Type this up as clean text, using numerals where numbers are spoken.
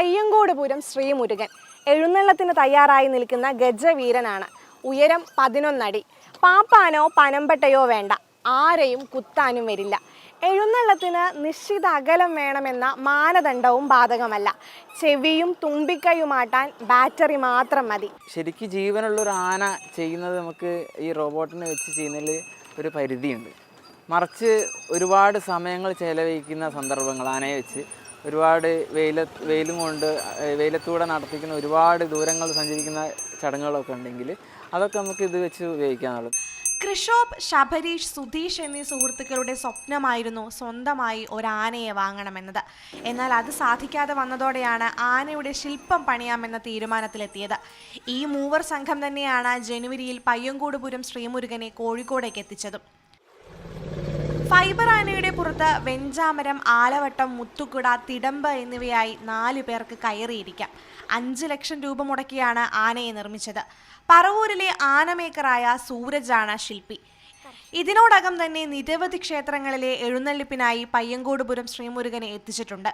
പയ്യങ്കോടുപുരം ശ്രീമുരുകൻ എഴുന്നള്ളത്തിന് തയ്യാറായി നിൽക്കുന്ന ഗജവീരനാണ്. ഉയരം 11 അടി. പാപ്പാനോ പനമ്പട്ടയോ വേണ്ട, ആരെയും കുത്താനും വരില്ല. എഴുന്നള്ളത്തിന് നിശ്ചിത അകലം വേണമെന്ന മാനദണ്ഡവും ബാധകമല്ല. ചെവിയും തുമ്പിക്കൈയുമാട്ടാൻ ബാറ്ററി മാത്രം മതി. ശരിക്കും ജീവനുള്ളൊരു ആന ചെയ്യുന്നത് നമുക്ക് ഈ റോബോട്ടിനെ വെച്ച് ചെയ്യുന്നതിൽ ഒരു പരിധിയുണ്ട്. മറിച്ച് ഒരുപാട് സമയങ്ങൾ ചെലവഴിക്കുന്ന സന്ദർഭങ്ങൾ ആനയെ വെച്ച് ഒരുപാട് വെയിലും കൊണ്ട് വെയിലത്തൂടെ നടത്തിക്കുന്ന ഒരുപാട് ദൂരങ്ങൾ സഞ്ചരിക്കുന്ന ചടങ്ങുകളൊക്കെ ഉണ്ടെങ്കിൽ അതൊക്കെ നമുക്ക് ഇത് വെച്ച് ഉപയോഗിക്കാനുള്ളത്. കൃഷോബ്, ശബരീഷ്, സുധീഷ് എന്നീ സുഹൃത്തുക്കളുടെ സ്വപ്നമായിരുന്നു സ്വന്തമായി ഒരു ആനയെ വാങ്ങണമെന്നത്. എന്നാൽ അത് സാധിക്കാതെ വന്നതോടെയാണ് ആനയുടെ ശില്പം പണിയാമെന്ന തീരുമാനത്തിലെത്തിയത്. ഈ മൂവർ സംഘം തന്നെയാണ് ജനുവരിയിൽ പയ്യങ്കോടുപുരം ശ്രീമുരുകനെ കോഴിക്കോടേക്ക് എത്തിച്ചതും. ഫൈബർ ആനയുടെ പുറത്ത് വെഞ്ചാമരം, ആലവട്ടം, മുത്തുകുട, തിടമ്പ് എന്നിവയായി 4 പേർക്ക് കയറിയിരിക്കാം. 5 ലക്ഷം രൂപ മുടക്കിയാണ് ആനയെ നിർമ്മിച്ചത്. പറവൂരിലെ ആനമേക്കറായ സൂരജാണ് ശില്പി. ഇതിനോടകം തന്നെ നിരവധി ക്ഷേത്രങ്ങളിലെ എഴുന്നള്ളിപ്പിനായി പയ്യങ്കോടുപുരം ശ്രീമുരുകനെ എത്തിച്ചിട്ടുണ്ട്.